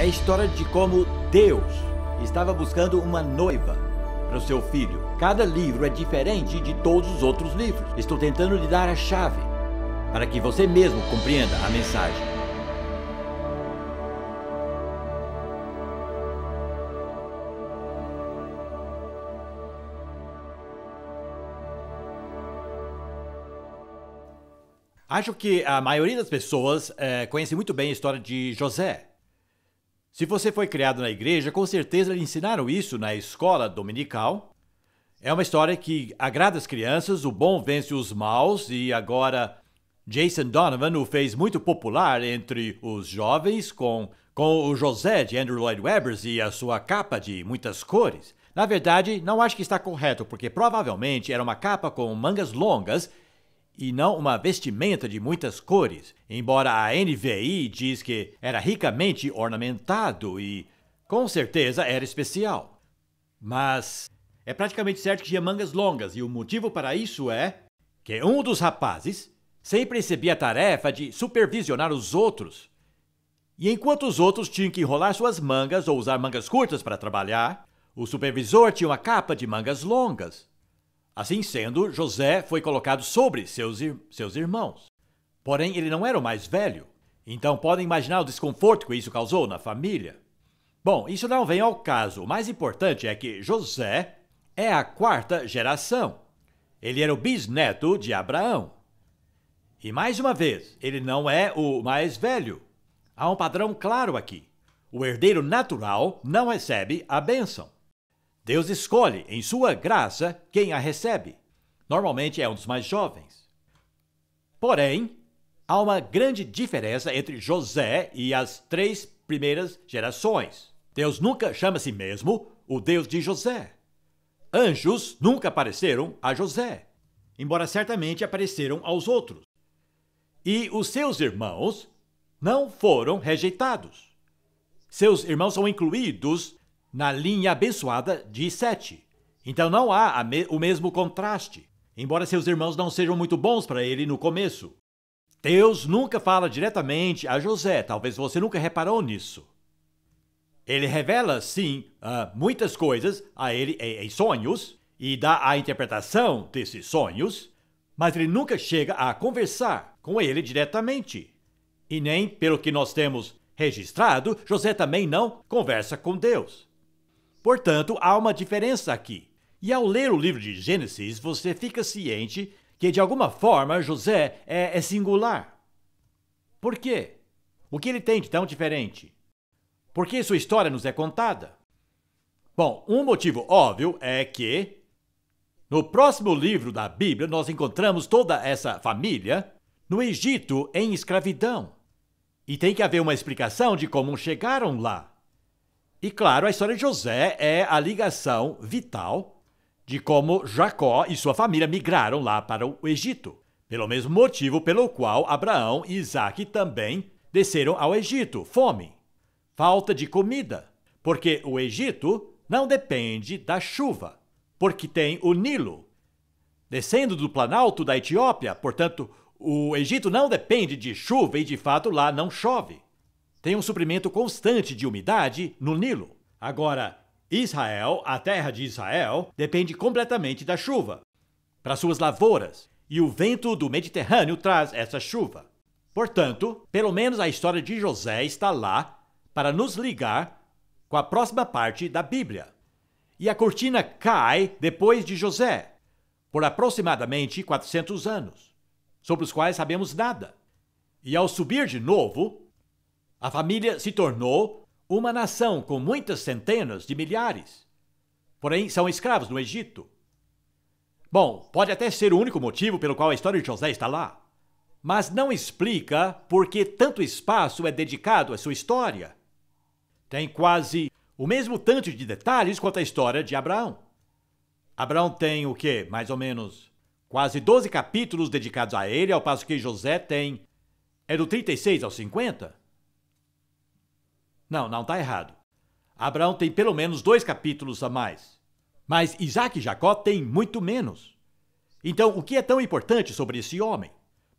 É a história de como Deus estava buscando uma noiva para o seu filho. Cada livro é diferente de todos os outros livros. Estou tentando lhe dar a chave para que você mesmo compreenda a mensagem. Acho que a maioria das pessoas conhece muito bem a história de José. Se você foi criado na igreja, com certeza lhe ensinaram isso na escola dominical. É uma história que agrada as crianças, o bom vence os maus, e agora Jason Donovan o fez muito popular entre os jovens com o José de Andrew Lloyd Webber e a sua capa de muitas cores. Na verdade, não acho que está correto, porque provavelmente era uma capa com mangas longas e não uma vestimenta de muitas cores, embora a NVI diz que era ricamente ornamentado e, com certeza, era especial. Mas é praticamente certo que tinha mangas longas, e o motivo para isso é que um dos rapazes sempre recebia a tarefa de supervisionar os outros. E enquanto os outros tinham que enrolar suas mangas ou usar mangas curtas para trabalhar, o supervisor tinha uma capa de mangas longas. Assim sendo, José foi colocado sobre seus irmãos. Porém, ele não era o mais velho. Então, podem imaginar o desconforto que isso causou na família. Bom, isso não vem ao caso. O mais importante é que José é a quarta geração. Ele era o bisneto de Abraão. E mais uma vez, ele não é o mais velho. Há um padrão claro aqui. O herdeiro natural não recebe a bênção. Deus escolhe, em sua graça, quem a recebe. Normalmente é um dos mais jovens. Porém, há uma grande diferença entre José e as 3 primeiras gerações. Deus nunca chama a si mesmo o Deus de José. Anjos nunca apareceram a José, embora certamente apareceram aos outros. E os seus irmãos não foram rejeitados. Seus irmãos são incluídos na linha abençoada de Sete. Então não há o mesmo contraste, embora seus irmãos não sejam muito bons para ele no começo. Deus nunca fala diretamente a José, talvez você nunca reparou nisso. Ele revela, sim, muitas coisas a ele em sonhos e dá a interpretação desses sonhos, mas ele nunca chega a conversar com ele diretamente. E nem, pelo que nós temos registrado, José também não conversa com Deus. Portanto, há uma diferença aqui. E ao ler o livro de Gênesis, você fica ciente que, de alguma forma, José é singular. Por quê? O que ele tem de tão diferente? Por que sua história nos é contada? Bom, um motivo óbvio é que, no próximo livro da Bíblia, nós encontramos toda essa família no Egito em escravidão. E tem que haver uma explicação de como chegaram lá. E claro, a história de José é a ligação vital de como Jacó e sua família migraram lá para o Egito. Pelo mesmo motivo pelo qual Abraão e Isaac também desceram ao Egito, fome, falta de comida. Porque o Egito não depende da chuva, porque tem o Nilo. Descendo do planalto da Etiópia, portanto, o Egito não depende de chuva e de fato lá não chove. Tem um suprimento constante de umidade no Nilo. Agora, Israel, a terra de Israel, depende completamente da chuva para suas lavouras, e o vento do Mediterrâneo traz essa chuva. Portanto, pelo menos a história de José está lá para nos ligar com a próxima parte da Bíblia. E a cortina cai depois de José, por aproximadamente 400 anos, sobre os quais sabemos nada. E ao subir de novo, a família se tornou uma nação com muitas centenas de milhares. Porém, são escravos no Egito. Bom, pode até ser o único motivo pelo qual a história de José está lá, mas não explica por que tanto espaço é dedicado à sua história. Tem quase o mesmo tanto de detalhes quanto a história de Abraão. Abraão tem o quê? Mais ou menos quase 12 capítulos dedicados a ele, ao passo que José tem... é do 36 ao 50? Não, está errado. Abraão tem pelo menos 2 capítulos a mais. Mas Isaac e Jacó têm muito menos. Então, o que é tão importante sobre esse homem?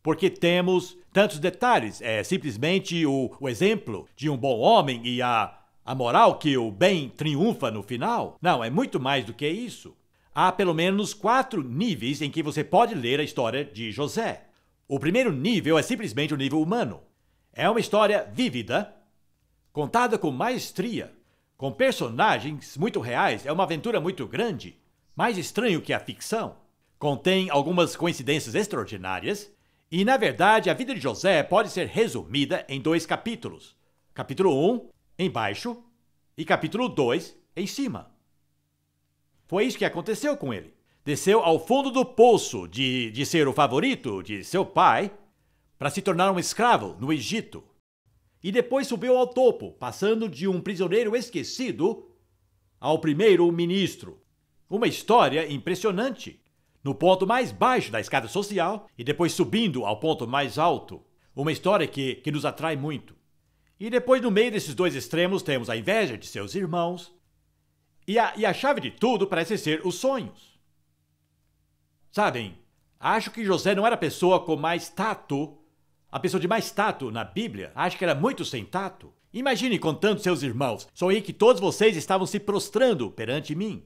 porque temos tantos detalhes. É simplesmente o exemplo de um bom homem e a moral que o bem triunfa no final? Não, é muito mais do que isso. Há pelo menos 4 níveis em que você pode ler a história de José. O primeiro nível é simplesmente o nível humano. É uma história vívida, contada com maestria, com personagens muito reais. É uma aventura muito grande, mais estranho que a ficção. Contém algumas coincidências extraordinárias e, na verdade, a vida de José pode ser resumida em 2 capítulos. Capítulo 1, embaixo, e capítulo 2, em cima. Foi isso que aconteceu com ele. Desceu ao fundo do poço de ser o favorito de seu pai para se tornar um escravo no Egito. E depois subiu ao topo, passando de um prisioneiro esquecido ao primeiro-ministro. Uma história impressionante. No ponto mais baixo da escada social e depois subindo ao ponto mais alto. Uma história que nos atrai muito. E depois, no meio desses 2 extremos, temos a inveja de seus irmãos. E a chave de tudo parece ser os sonhos. Sabem, acho que José não era a pessoa com mais tato, a pessoa de mais tato na Bíblia. Acho que era muito sem tato. Imagine contando seus irmãos. Sonhei que todos vocês estavam se prostrando perante mim.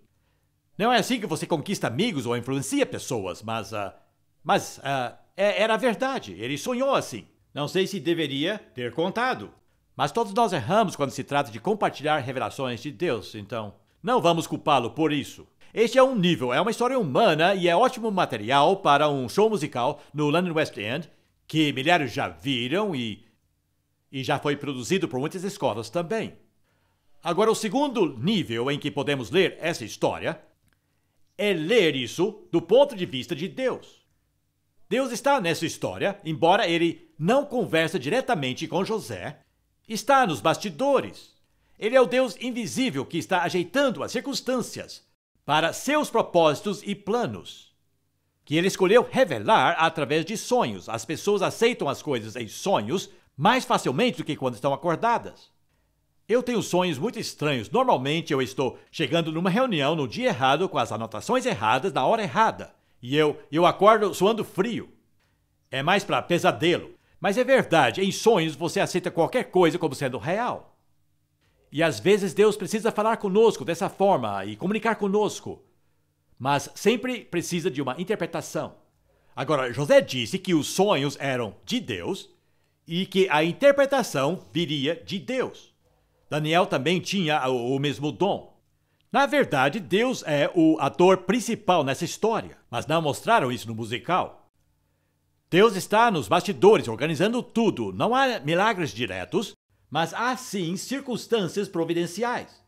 Não é assim que você conquista amigos ou influencia pessoas, mas era a verdade. Ele sonhou assim. Não sei se deveria ter contado. Mas todos nós erramos quando se trata de compartilhar revelações de Deus, então não vamos culpá-lo por isso. Este é um nível, é uma história humana e é ótimo material para um show musical no London West End, que milhares já viram e já foi produzido por muitas escolas também. Agora, o segundo nível em que podemos ler essa história é ler isso do ponto de vista de Deus. Deus está nessa história, embora ele não conversa diretamente com José, está nos bastidores. Ele é o Deus invisível que está ajeitando as circunstâncias para seus propósitos e planos, que ele escolheu revelar através de sonhos. As pessoas aceitam as coisas em sonhos mais facilmente do que quando estão acordadas. Eu tenho sonhos muito estranhos. Normalmente eu estou chegando numa reunião no dia errado, com as anotações erradas, na hora errada. E eu acordo suando frio. É mais para pesadelo. Mas é verdade, em sonhos você aceita qualquer coisa como sendo real. E às vezes Deus precisa falar conosco dessa forma e comunicar conosco. Mas sempre precisa de uma interpretação. Agora, José disse que os sonhos eram de Deus e que a interpretação viria de Deus. Daniel também tinha o mesmo dom. Na verdade, Deus é o ator principal nessa história, mas não mostraram isso no musical. Deus está nos bastidores, organizando tudo. Não há milagres diretos, mas há sim circunstâncias providenciais.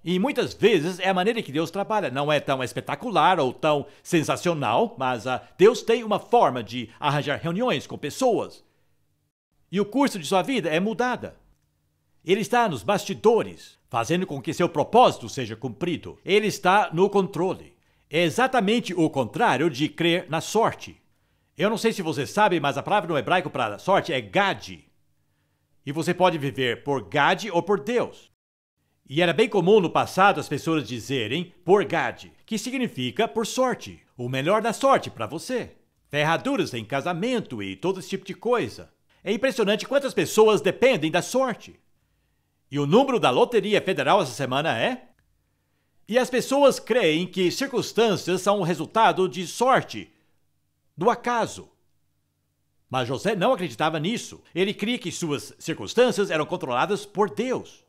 E muitas vezes é a maneira que Deus trabalha. Não é tão espetacular ou tão sensacional, mas Deus tem uma forma de arranjar reuniões com pessoas. E o curso de sua vida é mudada. Ele está nos bastidores, fazendo com que seu propósito seja cumprido. Ele está no controle. É exatamente o contrário de crer na sorte. Eu não sei se você sabe, mas a palavra no hebraico para sorte é Gad. E você pode viver por Gad ou por Deus. E era bem comum no passado as pessoas dizerem por Gad, que significa por sorte, o melhor da sorte para você. Ferraduras em casamento e todo esse tipo de coisa. É impressionante quantas pessoas dependem da sorte. E o número da loteria federal essa semana é... E as pessoas creem que circunstâncias são o resultado de sorte, do acaso. Mas José não acreditava nisso. Ele cria que suas circunstâncias eram controladas por Deus.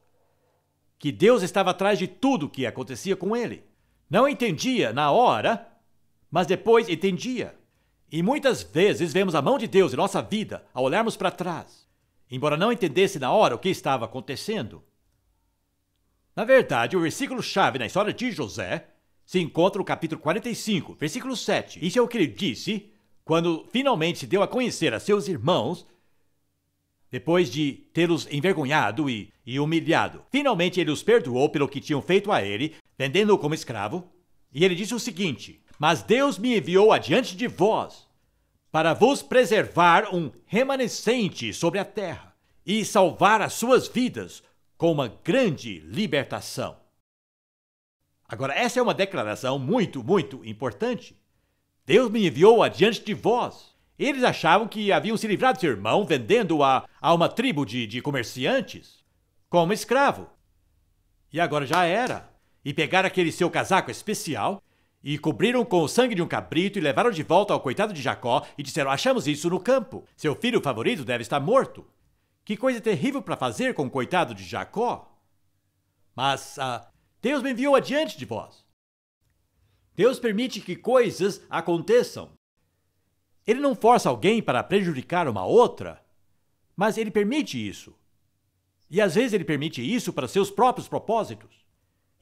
Que Deus estava atrás de tudo que acontecia com ele. Não entendia na hora, mas depois entendia. E muitas vezes vemos a mão de Deus em nossa vida ao olharmos para trás, embora não entendesse na hora o que estava acontecendo. Na verdade, o versículo-chave na história de José se encontra no capítulo 45, versículo 7. Isso é o que ele disse quando finalmente se deu a conhecer a seus irmãos, depois de tê-los envergonhado e humilhado. Finalmente ele os perdoou pelo que tinham feito a ele, vendendo-o como escravo. E ele disse o seguinte: mas Deus me enviou adiante de vós para vos preservar um remanescente sobre a terra e salvar as suas vidas com uma grande libertação. Agora, essa é uma declaração muito, muito importante. Deus me enviou adiante de vós. Eles achavam que haviam se livrado de seu irmão vendendo-o a uma tribo de comerciantes como escravo. E agora já era. E pegaram aquele seu casaco especial e cobriram com o sangue de um cabrito e levaram de volta ao coitado de Jacó e disseram: achamos isso no campo. Seu filho favorito deve estar morto. Que coisa terrível para fazer com o coitado de Jacó. Mas Deus me enviou adiante de vós. Deus permite que coisas aconteçam. Ele não força alguém para prejudicar uma outra, mas ele permite isso. E às vezes ele permite isso para seus próprios propósitos.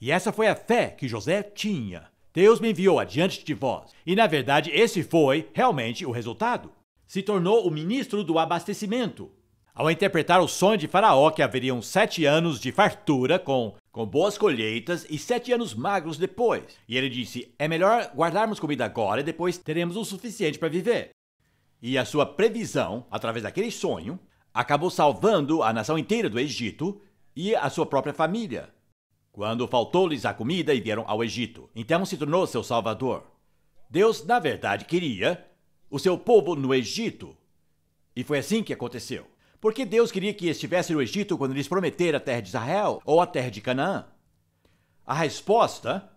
E essa foi a fé que José tinha. Deus me enviou adiante de vós. E na verdade esse foi realmente o resultado. Se tornou o ministro do abastecimento. Ao interpretar o sonho de Faraó que haveriam 7 anos de fartura com boas colheitas e 7 anos magros depois. E ele disse: é melhor guardarmos comida agora e depois teremos o suficiente para viver. E a sua previsão, através daquele sonho, acabou salvando a nação inteira do Egito e a sua própria família, quando faltou-lhes a comida e vieram ao Egito. Então se tornou seu salvador. Deus, na verdade, queria o seu povo no Egito. E foi assim que aconteceu. Porque Deus queria que estivesse no Egito quando lhes prometera a terra de Israel ou a terra de Canaã? A resposta,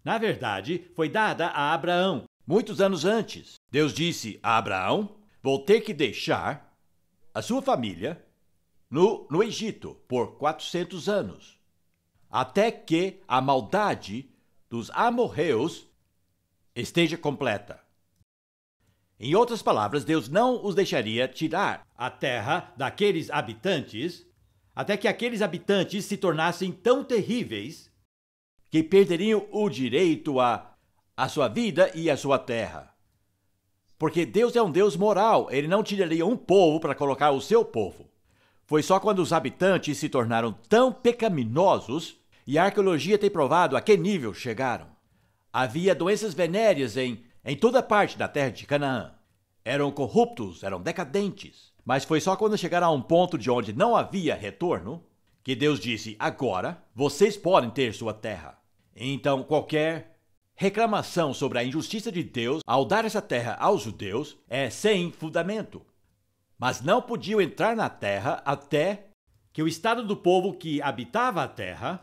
na verdade, foi dada a Abraão, muitos anos antes. Deus disse a Abraão: vou ter que deixar a sua família no Egito por 400 anos, até que a maldade dos amorreus esteja completa. Em outras palavras, Deus não os deixaria tirar a terra daqueles habitantes até que aqueles habitantes se tornassem tão terríveis que perderiam o direito à sua vida e à sua terra. Porque Deus é um Deus moral, ele não tiraria um povo para colocar o seu povo. Foi só quando os habitantes se tornaram tão pecaminosos, e a arqueologia tem provado a que nível chegaram. Havia doenças venéreas em toda parte da terra de Canaã. Eram corruptos, eram decadentes. Mas foi só quando chegaram a um ponto de onde não havia retorno que Deus disse: agora vocês podem ter sua terra. Então qualquer reclamação sobre a injustiça de Deus ao dar essa terra aos judeus é sem fundamento. Mas não podiam entrar na terra até que o estado do povo que habitava a terra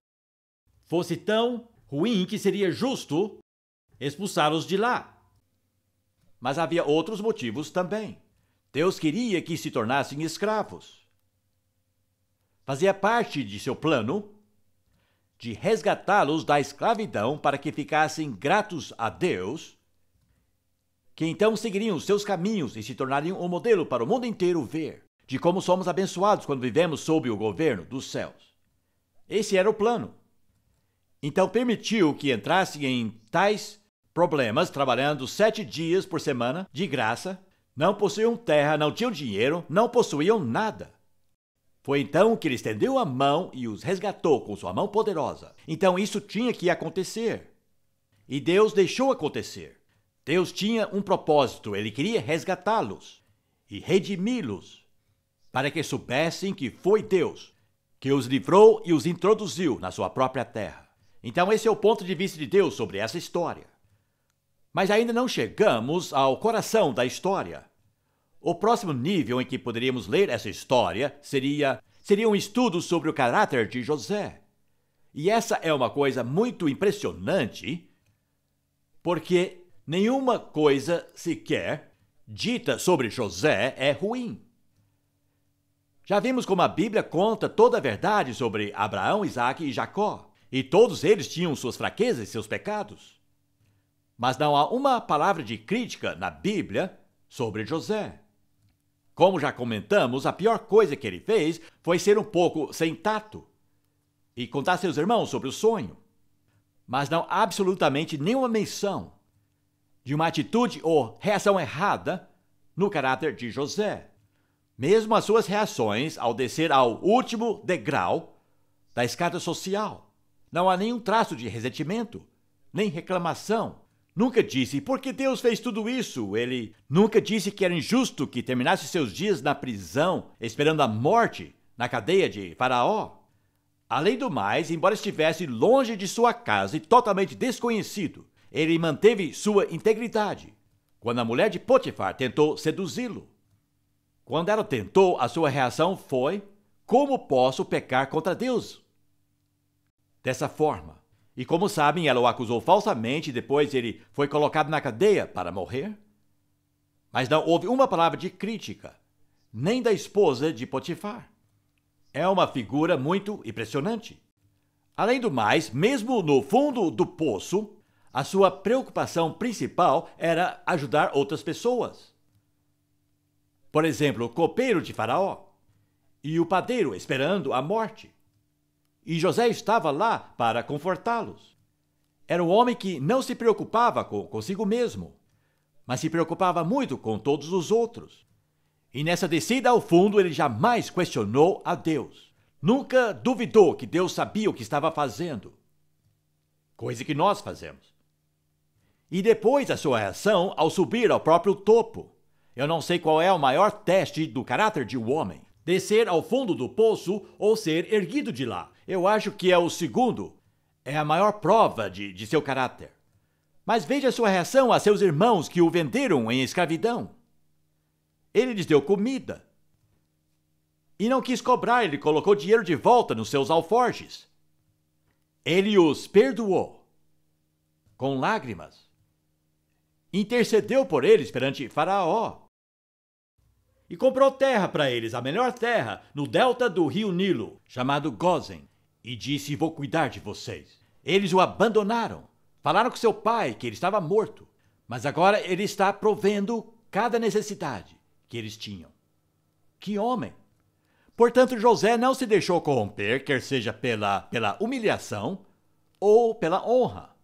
fosse tão ruim que seria justo expulsá-los de lá. Mas havia outros motivos também. Deus queria que se tornassem escravos. Fazia parte de seu plano de resgatá-los da escravidão para que ficassem gratos a Deus, que então seguiriam os seus caminhos e se tornariam um modelo para o mundo inteiro ver de como somos abençoados quando vivemos sob o governo dos céus. Esse era o plano. Então permitiu que entrassem em tais problemas, trabalhando 7 dias por semana, de graça, não possuíam terra, não tinham dinheiro, não possuíam nada. Foi então que ele estendeu a mão e os resgatou com sua mão poderosa. Então isso tinha que acontecer. E Deus deixou acontecer. Deus tinha um propósito, ele queria resgatá-los e redimi-los, para que soubessem que foi Deus que os livrou e os introduziu na sua própria terra. Então esse é o ponto de vista de Deus sobre essa história. Mas ainda não chegamos ao coração da história. O próximo nível em que poderíamos ler essa história seria um estudo sobre o caráter de José. E essa é uma coisa muito impressionante, porque nenhuma coisa sequer dita sobre José é ruim. Já vimos como a Bíblia conta toda a verdade sobre Abraão, Isaque e Jacó, e todos eles tinham suas fraquezas e seus pecados. Mas não há uma palavra de crítica na Bíblia sobre José. Como já comentamos, a pior coisa que ele fez foi ser um pouco sem tato e contar a seus irmãos sobre o sonho. Mas não há absolutamente nenhuma menção de uma atitude ou reação errada no caráter de José. Mesmo as suas reações ao descer ao último degrau da escada social. Não há nenhum traço de ressentimento, nem reclamação. Nunca disse, por que Deus fez tudo isso? Ele nunca disse que era injusto que terminasse seus dias na prisão, esperando a morte na cadeia de Faraó. Além do mais, embora estivesse longe de sua casa e totalmente desconhecido, ele manteve sua integridade. quando a mulher de Potifar tentou seduzi-lo. Quando ela tentou, a sua reação foi: como posso pecar contra Deus? Dessa forma. E como sabem, ela o acusou falsamente e depois ele foi colocado na cadeia para morrer. Mas não houve uma palavra de crítica, nem da esposa de Potifar. É uma figura muito impressionante. Além do mais, mesmo no fundo do poço, a sua preocupação principal era ajudar outras pessoas. Por exemplo, o copeiro de Faraó e o padeiro esperando a morte. E José estava lá para confortá-los. Era um homem que não se preocupava consigo mesmo, mas se preocupava muito com todos os outros. E nessa descida ao fundo, ele jamais questionou a Deus. Nunca duvidou que Deus sabia o que estava fazendo. Coisa que nós fazemos. E depois a sua reação ao subir ao próprio topo. Eu não sei qual é o maior teste do caráter de um homem. Descer ao fundo do poço ou ser erguido de lá. Eu acho que é o segundo. É a maior prova de seu caráter. Mas veja sua reação a seus irmãos que o venderam em escravidão. Ele lhes deu comida. E não quis cobrar, ele colocou dinheiro de volta nos seus alforjes. Ele os perdoou. Com lágrimas. Intercedeu por eles perante Faraó. E comprou terra para eles, a melhor terra, no delta do rio Nilo, chamado Gósen. E disse: vou cuidar de vocês. Eles o abandonaram. Falaram com seu pai que ele estava morto. Mas agora ele está provendo cada necessidade que eles tinham. Que homem! Portanto, José não se deixou corromper, quer seja pela humilhação ou pela honra.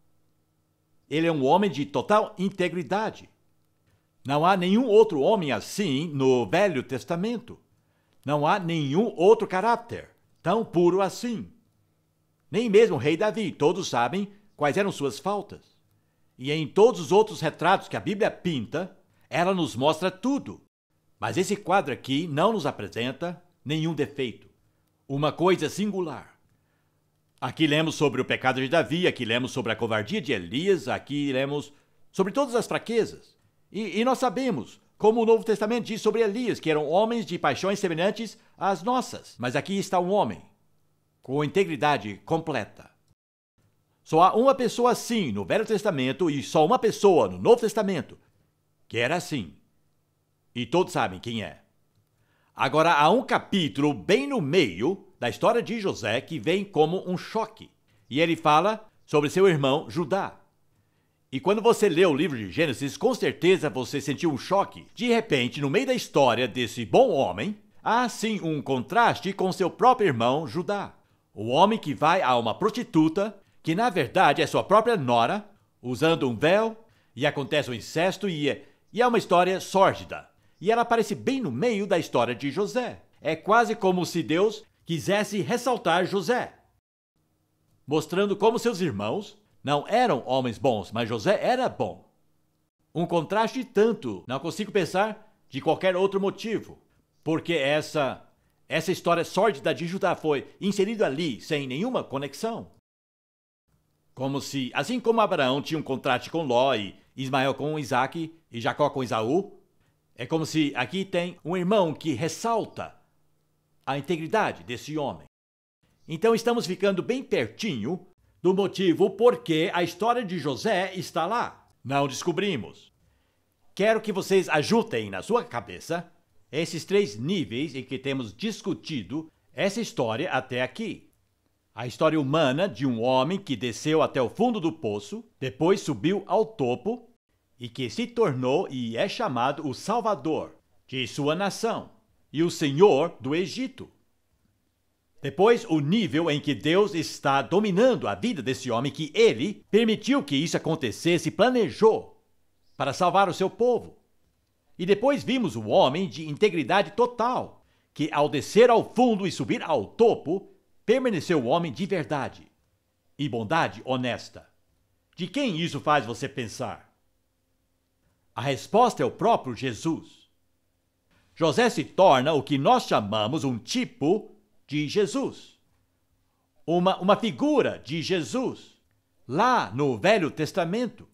Ele é um homem de total integridade. Não há nenhum outro homem assim no Velho Testamento. Não há nenhum outro caráter tão puro assim. Nem mesmo o rei Davi, todos sabem quais eram suas faltas. E em todos os outros retratos que a Bíblia pinta, ela nos mostra tudo. Mas esse quadro aqui não nos apresenta nenhum defeito. Uma coisa singular. Aqui lemos sobre o pecado de Davi, aqui lemos sobre a covardia de Elias, aqui lemos sobre todas as fraquezas. E nós sabemos, como o Novo Testamento diz sobre Elias, que eram homens de paixões semelhantes às nossas. Mas aqui está um homem, com integridade completa. Só há uma pessoa assim no Velho Testamento e só uma pessoa no Novo Testamento que era assim. E todos sabem quem é. Agora, há um capítulo bem no meio da história de José que vem como um choque. E ele fala sobre seu irmão Judá. E quando você lê o livro de Gênesis, com certeza você sentiu um choque. De repente, no meio da história desse bom homem, há sim um contraste com seu próprio irmão Judá. O homem que vai a uma prostituta, que na verdade é sua própria nora, usando um véu, e acontece um incesto e é uma história sórdida. E ela aparece bem no meio da história de José. É quase como se Deus quisesse ressaltar José, mostrando como seus irmãos não eram homens bons, mas José era bom. Um contraste tanto, não consigo pensar de qualquer outro motivo, porque essa história sórdida de Judá foi inserida ali sem nenhuma conexão. Como se, assim como Abraão tinha um contraste com Ló e Ismael com Isaac e Jacó com Esaú, é como se aqui tem um irmão que ressalta a integridade desse homem. Então estamos ficando bem pertinho do motivo por que a história de José está lá. Não descobrimos. Quero que vocês ajuntem na sua cabeça esses 3 níveis em que temos discutido essa história até aqui. A história humana de um homem que desceu até o fundo do poço, depois subiu ao topo e que se tornou e é chamado o Salvador de sua nação e o Senhor do Egito. Depois, o nível em que Deus está dominando a vida desse homem, que ele permitiu que isso acontecesse e planejou para salvar o seu povo. E depois vimos o homem de integridade total, que ao descer ao fundo e subir ao topo, permaneceu o homem de verdade e bondade honesta. De quem isso faz você pensar? A resposta é o próprio Jesus. José se torna o que nós chamamos um tipo de Jesus. Uma figura de Jesus, lá no Velho Testamento.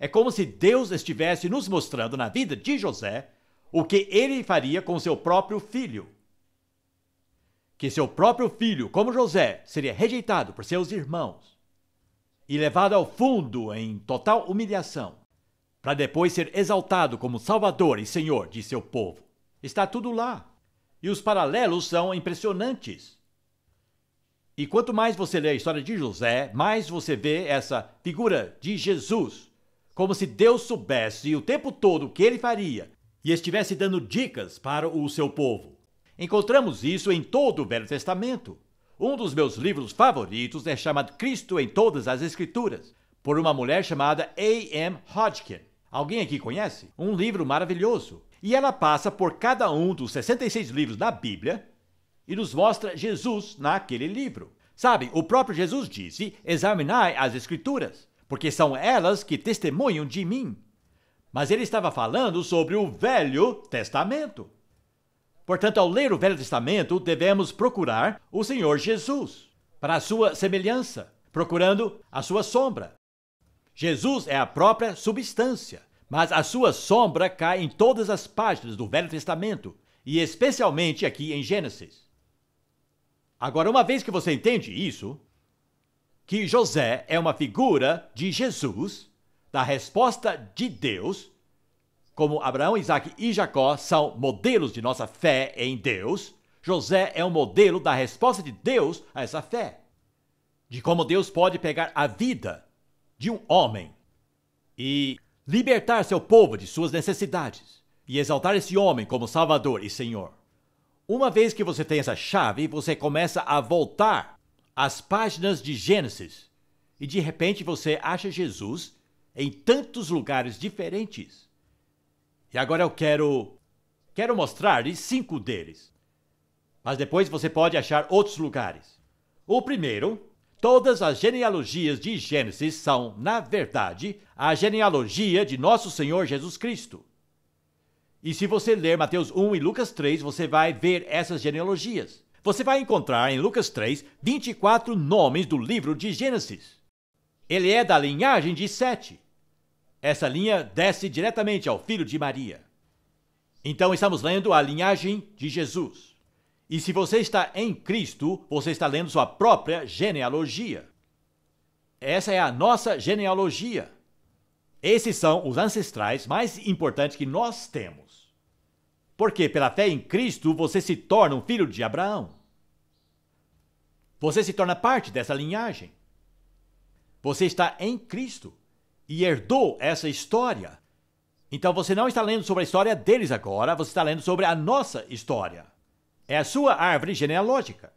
É como se Deus estivesse nos mostrando na vida de José o que ele faria com seu próprio filho. Que seu próprio filho, como José, seria rejeitado por seus irmãos e levado ao fundo em total humilhação, para depois ser exaltado como Salvador e Senhor de seu povo. Está tudo lá. E os paralelos são impressionantes. E quanto mais você lê a história de José, mais você vê essa figura de Jesus, como se Deus soubesse o tempo todo o que ele faria e estivesse dando dicas para o seu povo. Encontramos isso em todo o Velho Testamento. Um dos meus livros favoritos é chamado Cristo em Todas as Escrituras, por uma mulher chamada A.M. Hodgkin. Alguém aqui conhece? Um livro maravilhoso. E ela passa por cada um dos 66 livros da Bíblia e nos mostra Jesus naquele livro. Sabe, o próprio Jesus disse: examinai as Escrituras, porque são elas que testemunham de mim. Mas ele estava falando sobre o Velho Testamento. Portanto, ao ler o Velho Testamento, devemos procurar o Senhor Jesus, para a sua semelhança, procurando a sua sombra. Jesus é a própria substância, mas a sua sombra cai em todas as páginas do Velho Testamento, e especialmente aqui em Gênesis. Agora, uma vez que você entende isso, que José é uma figura de Jesus, da resposta de Deus, como Abraão, Isaque e Jacó são modelos de nossa fé em Deus, José é um modelo da resposta de Deus a essa fé. De como Deus pode pegar a vida de um homem e libertar seu povo de suas necessidades e exaltar esse homem como Salvador e Senhor. Uma vez que você tem essa chave, você começa a voltar às páginas de Gênesis e de repente você acha Jesus em tantos lugares diferentes. E agora eu quero mostrar-lhe 5 deles. Mas depois você pode achar outros lugares. O primeiro, todas as genealogias de Gênesis são, na verdade, a genealogia de nosso Senhor Jesus Cristo. E se você ler Mateus 1 e Lucas 3, você vai ver essas genealogias. Você vai encontrar em Lucas 3 24 nomes do livro de Gênesis. Ele é da linhagem de Sete. Essa linha desce diretamente ao filho de Maria. Então estamos lendo a linhagem de Jesus. E se você está em Cristo, você está lendo sua própria genealogia. Essa é a nossa genealogia. Esses são os ancestrais mais importantes que nós temos. Porque pela fé em Cristo, você se torna um filho de Abraão. Você se torna parte dessa linhagem. Você está em Cristo e herdou essa história. Então você não está lendo sobre a história deles agora, você está lendo sobre a nossa história. É a sua árvore genealógica.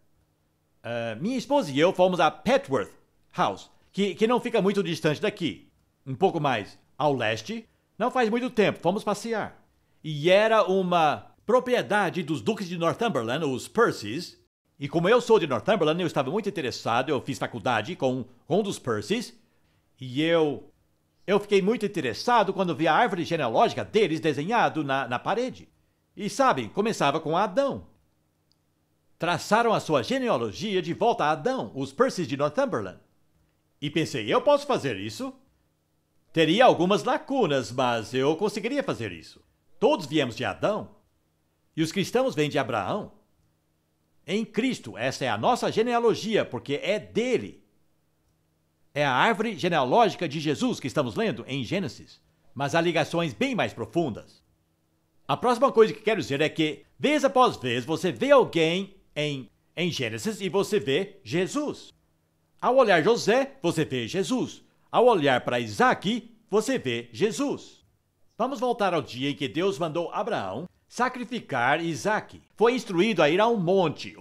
Minha esposa e eu fomos a Petworth House, que não fica muito distante daqui. Um pouco mais ao leste. Não faz muito tempo, fomos passear. E era uma propriedade dos duques de Northumberland, os Percys. E como eu sou de Northumberland, eu estava muito interessado, eu fiz faculdade com um dos Percys. E eu fiquei muito interessado quando vi a árvore genealógica deles desenhado na parede. E sabem, começava com Adão. Traçaram a sua genealogia de volta a Adão, os Percys de Northumberland. E pensei, eu posso fazer isso? Teria algumas lacunas, mas eu conseguiria fazer isso. Todos viemos de Adão. E os cristãos vêm de Abraão. Em Cristo, essa é a nossa genealogia, porque é dele. É a árvore genealógica de Jesus que estamos lendo em Gênesis, mas há ligações bem mais profundas. A próxima coisa que quero dizer é que, vez após vez, você vê alguém em Gênesis e você vê Jesus. Ao olhar José, você vê Jesus. Ao olhar para Isaque, você vê Jesus. Vamos voltar ao dia em que Deus mandou Abraão sacrificar Isaque. Foi instruído a ir a um monte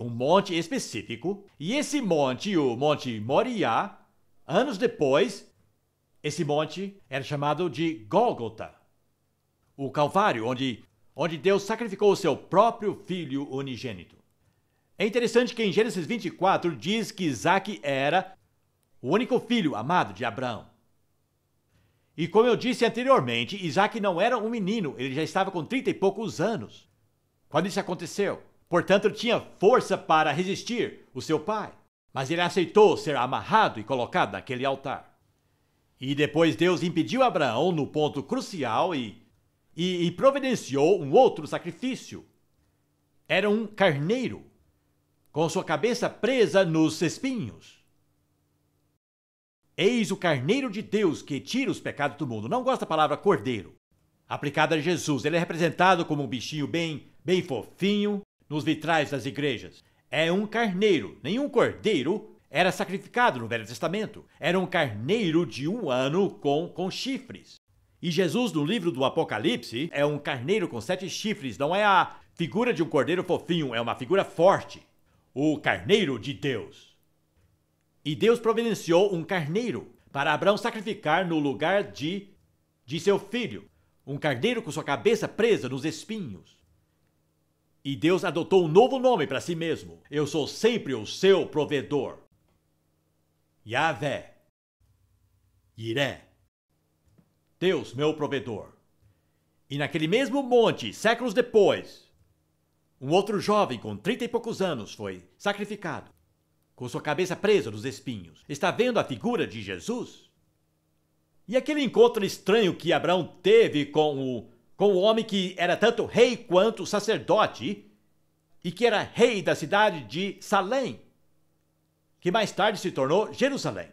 específico, e esse monte, o Monte Moriá, anos depois, esse monte era chamado de Gólgota, o Calvário, onde Deus sacrificou o seu próprio filho unigênito. É interessante que em Gênesis 24 diz que Isaque era o único filho amado de Abraão. E como eu disse anteriormente, Isaque não era um menino, ele já estava com 30 e poucos anos quando isso aconteceu. Portanto, ele tinha força para resistir o seu pai. Mas ele aceitou ser amarrado e colocado naquele altar. E depois Deus impediu Abraão no ponto crucial e providenciou um outro sacrifício. Era um carneiro, com sua cabeça presa nos espinhos. Eis o carneiro de Deus que tira os pecados do mundo. Não gosto da palavra cordeiro, aplicada a Jesus. Ele é representado como um bichinho bem fofinho nos vitrais das igrejas. É um carneiro. Nenhum cordeiro era sacrificado no Velho Testamento. Era um carneiro de 1 ano com chifres. E Jesus, no livro do Apocalipse, é um carneiro com 7 chifres. Não é a figura de um cordeiro fofinho, é uma figura forte. O carneiro de Deus. E Deus providenciou um carneiro para Abraão sacrificar no lugar de seu filho. Um carneiro com sua cabeça presa nos espinhos. E Deus adotou um novo nome para si mesmo. Eu sou sempre o seu provedor. Yahvé. Yiré. Deus, meu provedor. E naquele mesmo monte, séculos depois, um outro jovem com 30 e poucos anos foi sacrificado, com sua cabeça presa nos espinhos. Está vendo a figura de Jesus? E aquele encontro estranho que Abraão teve com o homem que era tanto rei quanto sacerdote, e que era rei da cidade de Salém, que mais tarde se tornou Jerusalém.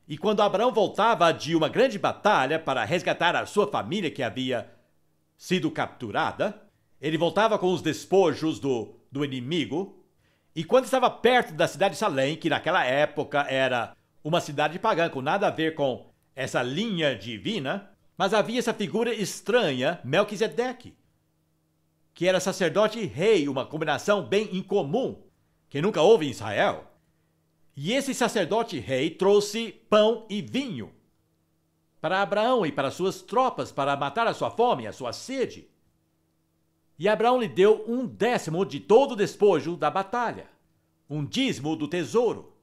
E quando Abraão voltava de uma grande batalha para resgatar a sua família que havia sido capturada, ele voltava com os despojos do inimigo. E quando estava perto da cidade de Salém, que naquela época era uma cidade pagã, com nada a ver com essa linha divina, mas havia essa figura estranha, Melquisedeque, que era sacerdote e rei, uma combinação bem incomum, que nunca houve em Israel. E esse sacerdote rei trouxe pão e vinho para Abraão e para suas tropas, para matar a sua fome, a sua sede. E Abraão lhe deu 1/10 de todo o despojo da batalha, um dízimo do tesouro.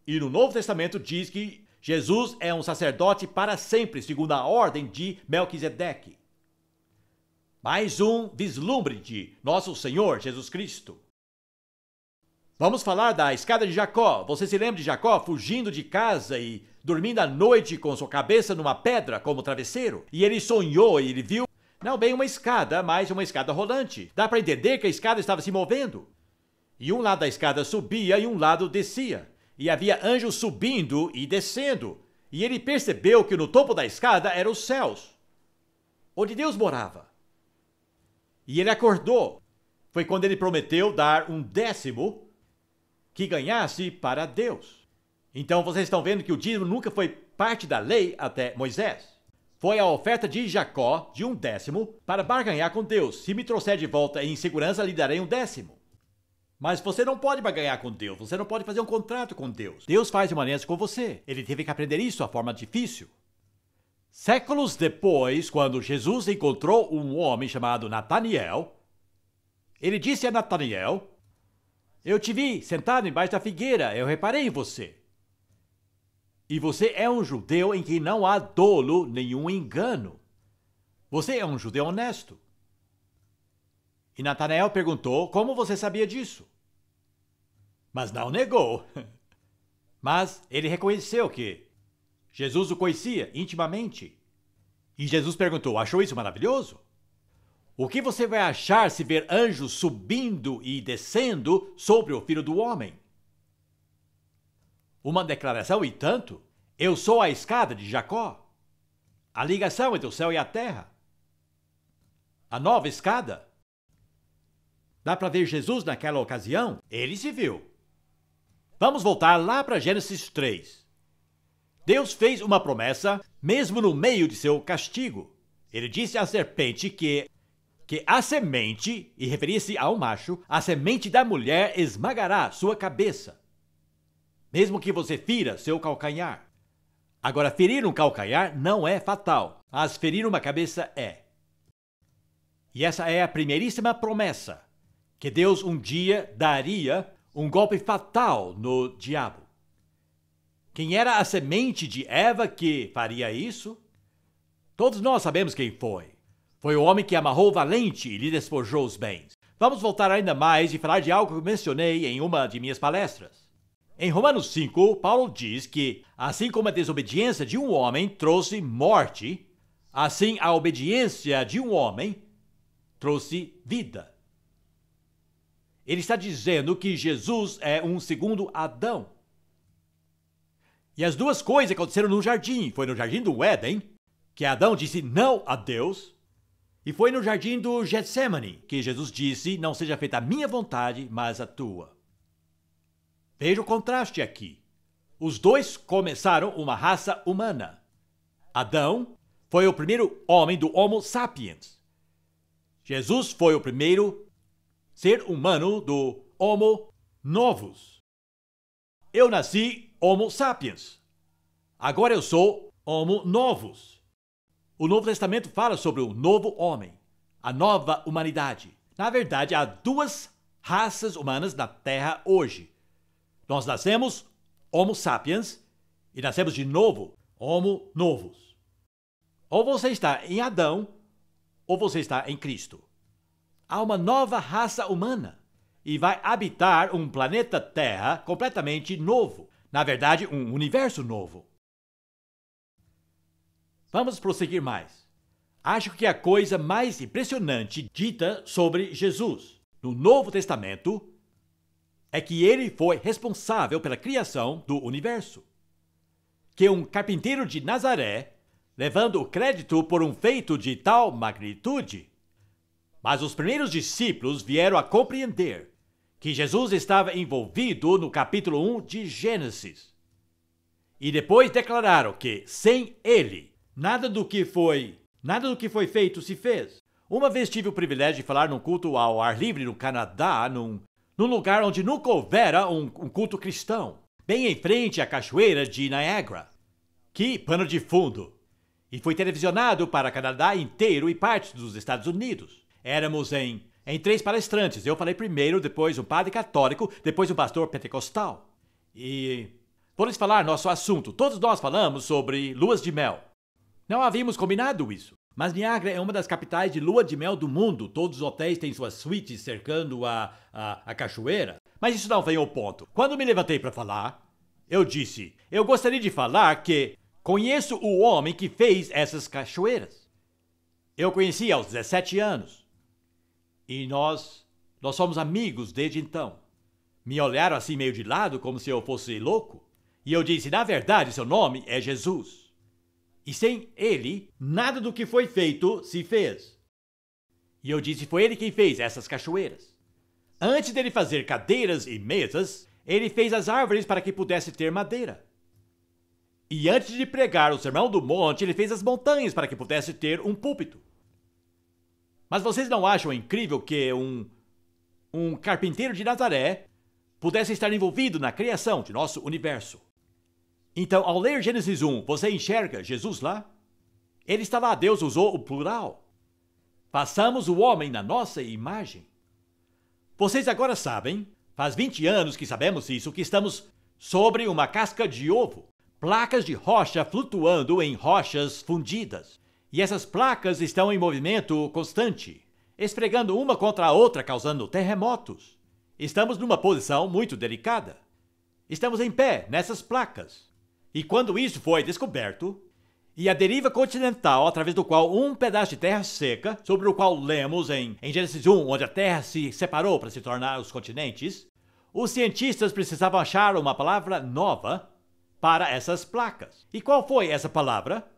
E no Novo Testamento diz que Jesus é um sacerdote para sempre, segundo a ordem de Melquisedeque. Mais um vislumbre de nosso Senhor Jesus Cristo. Vamos falar da escada de Jacó. Você se lembra de Jacó fugindo de casa e dormindo à noite com sua cabeça numa pedra como travesseiro? E ele sonhou e ele viu, não bem uma escada, mas uma escada rolante. Dá para entender que a escada estava se movendo. E um lado da escada subia e um lado descia. E havia anjos subindo e descendo. E ele percebeu que no topo da escada eram os céus, onde Deus morava. E ele acordou. Foi quando ele prometeu dar 1/10 que ganhasse para Deus. Então vocês estão vendo que o dízimo nunca foi parte da lei até Moisés. Foi a oferta de Jacó de 1/10 para barganhar com Deus. Se me trouxer de volta em segurança, lhe darei 1/10. Mas você não pode barganhar com Deus, você não pode fazer um contrato com Deus. Deus faz uma aliança com você. Ele teve que aprender isso de forma difícil. Séculos depois, quando Jesus encontrou um homem chamado Nataniel, ele disse a Nataniel: eu te vi sentado embaixo da figueira, eu reparei em você. E você é um judeu em quem não há dolo nenhum engano. Você é um judeu honesto. E Natanael perguntou: como você sabia disso? Mas não negou. Mas ele reconheceu que Jesus o conhecia intimamente. E Jesus perguntou: achou isso maravilhoso? O que você vai achar se ver anjos subindo e descendo sobre o Filho do Homem? Uma declaração e tanto. Eu sou a escada de Jacó. A ligação entre o céu e a terra. A nova escada. Dá para ver Jesus naquela ocasião? Ele se viu. Vamos voltar lá para Gênesis 3. Deus fez uma promessa, mesmo no meio de seu castigo. Ele disse à serpente que a semente, e referia-se ao macho, a semente da mulher esmagará sua cabeça, mesmo que você fira seu calcanhar. Agora, ferir um calcanhar não é fatal, mas ferir uma cabeça é. E essa é a primeiríssima promessa, que Deus um dia daria um golpe fatal no diabo. Quem era a semente de Eva que faria isso? Todos nós sabemos quem foi. Foi o homem que amarrou o valente e lhe despojou os bens. Vamos voltar ainda mais e falar de algo que eu mencionei em uma de minhas palestras. Em Romanos 5, Paulo diz que, assim como a desobediência de um homem trouxe morte, assim a obediência de um homem trouxe vida. Ele está dizendo que Jesus é um segundo Adão. E as duas coisas aconteceram no jardim. Foi no jardim do Éden, que Adão disse não a Deus, e foi no jardim do Getsemane, que Jesus disse, não seja feita a minha vontade, mas a tua. Veja o contraste aqui. Os dois começaram uma raça humana. Adão foi o primeiro homem do Homo sapiens. Jesus foi o primeiro ser humano do Homo novus. Eu nasci Homo sapiens. Agora eu sou Homo novus. O Novo Testamento fala sobre o novo homem, a nova humanidade. Na verdade, há duas raças humanas na Terra hoje. Nós nascemos Homo sapiens e nascemos de novo Homo novus. Ou você está em Adão, ou você está em Cristo. Há uma nova raça humana e vai habitar um planeta Terra completamente novo. Na verdade, um universo novo. Vamos prosseguir mais. Acho que a coisa mais impressionante dita sobre Jesus no Novo Testamento é que ele foi responsável pela criação do universo. Que um carpinteiro de Nazaré, levando o crédito por um feito de tal magnitude. Mas os primeiros discípulos vieram a compreender que Jesus estava envolvido no capítulo 1 de Gênesis. E depois declararam que, sem ele, nada do que foi feito se fez. Uma vez tive o privilégio de falar num culto ao ar livre no Canadá, num lugar onde nunca houvera um culto cristão, bem em frente à cachoeira de Niagara. Que pano de fundo! E foi televisionado para o Canadá inteiro e partes dos Estados Unidos. Éramos em 3 palestrantes. Eu falei primeiro, depois um padre católico, depois um pastor pentecostal. E vou lhes falar nosso assunto. Todos nós falamos sobre luas de mel. Não havíamos combinado isso. Mas Niagara é uma das capitais de lua de mel do mundo. Todos os hotéis têm suas suítes cercando a cachoeira. Mas isso não vem ao ponto. Quando me levantei para falar, eu disse, eu gostaria de falar que conheço o homem que fez essas cachoeiras. Eu conheci aos 17 anos. E nós somos amigos desde então. Me olharam assim meio de lado, como se eu fosse louco. E eu disse, na verdade, seu nome é Jesus. E sem ele, nada do que foi feito se fez. E eu disse, foi ele quem fez essas cachoeiras. Antes dele fazer cadeiras e mesas, ele fez as árvores para que pudesse ter madeira. E antes de pregar o Sermão do Monte, ele fez as montanhas para que pudesse ter um púlpito. Mas vocês não acham incrível que um carpinteiro de Nazaré pudesse estar envolvido na criação de nosso universo? Então, ao ler Gênesis 1, você enxerga Jesus lá? Ele está lá, Deus usou o plural. Façamos o homem na nossa imagem. Vocês agora sabem, faz 20 anos que sabemos isso, que estamos sobre uma casca de ovo. Placas de rocha flutuando em rochas fundidas. E essas placas estão em movimento constante, esfregando uma contra a outra, causando terremotos. Estamos numa posição muito delicada. Estamos em pé nessas placas. E quando isso foi descoberto, e a deriva continental, através do qual um pedaço de terra seca, sobre o qual lemos em Gênesis 1, onde a terra se separou para se tornar os continentes, os cientistas precisavam achar uma palavra nova para essas placas. E qual foi essa palavra?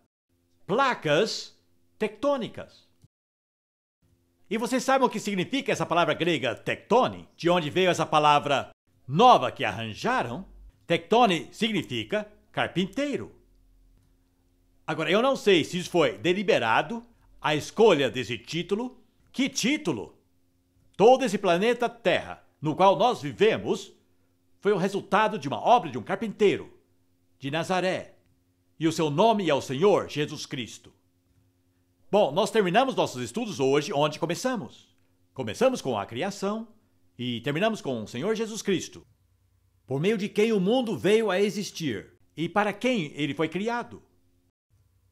Placas tectônicas. E vocês sabem o que significa essa palavra grega tectone? De onde veio essa palavra nova que arranjaram? Tectone significa carpinteiro. Agora, eu não sei se isso foi deliberado, a escolha desse título. Que título? Todo esse planeta Terra, no qual nós vivemos, foi o resultado de uma obra de um carpinteiro, de Nazaré. E o seu nome é o Senhor Jesus Cristo. Bom, nós terminamos nossos estudos hoje onde começamos. Começamos com a criação e terminamos com o Senhor Jesus Cristo, por meio de quem o mundo veio a existir e para quem ele foi criado.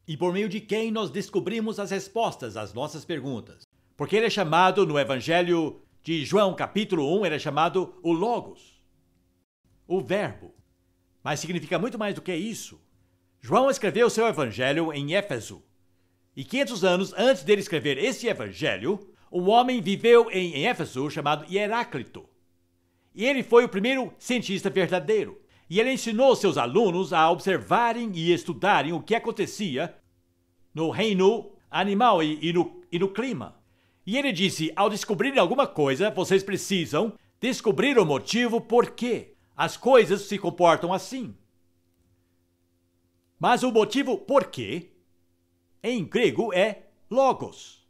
E por meio de quem nós descobrimos as respostas às nossas perguntas. Porque ele é chamado no Evangelho de João, capítulo 1, ele é chamado o Logos, o Verbo. Mas significa muito mais do que isso. João escreveu seu evangelho em Éfeso. E 500 anos antes dele escrever esse evangelho, um homem viveu em Éfeso chamado Heráclito. E ele foi o primeiro cientista verdadeiro. E ele ensinou seus alunos a observarem e estudarem o que acontecia no reino animal e no clima. E ele disse, ao descobrirem alguma coisa, vocês precisam descobrir o motivo por que as coisas se comportam assim. Mas o motivo por quê, em grego, é logos.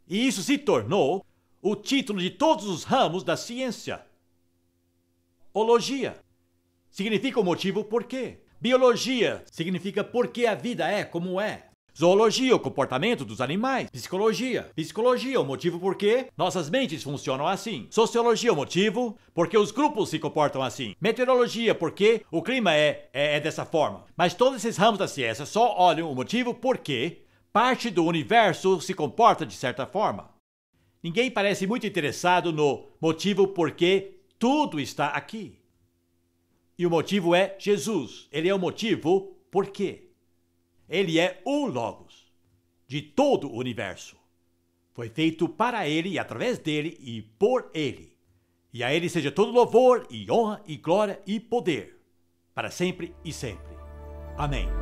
E isso se tornou o título de todos os ramos da ciência. Ologia significa o motivo por quê. Biologia significa por que a vida é como é. Zoologia, o comportamento dos animais. Psicologia, o motivo por que nossas mentes funcionam assim. Sociologia, o motivo por que os grupos se comportam assim. Meteorologia, porque o clima é dessa forma. Mas todos esses ramos da ciência só olham o motivo por que parte do universo se comporta de certa forma. Ninguém parece muito interessado no motivo por que tudo está aqui. E o motivo é Jesus. Ele é o motivo por quê. Ele é o Logos de todo o universo. Foi feito para ele e através dele e por ele. E a ele seja todo louvor e honra e glória e poder, para sempre e sempre. Amém.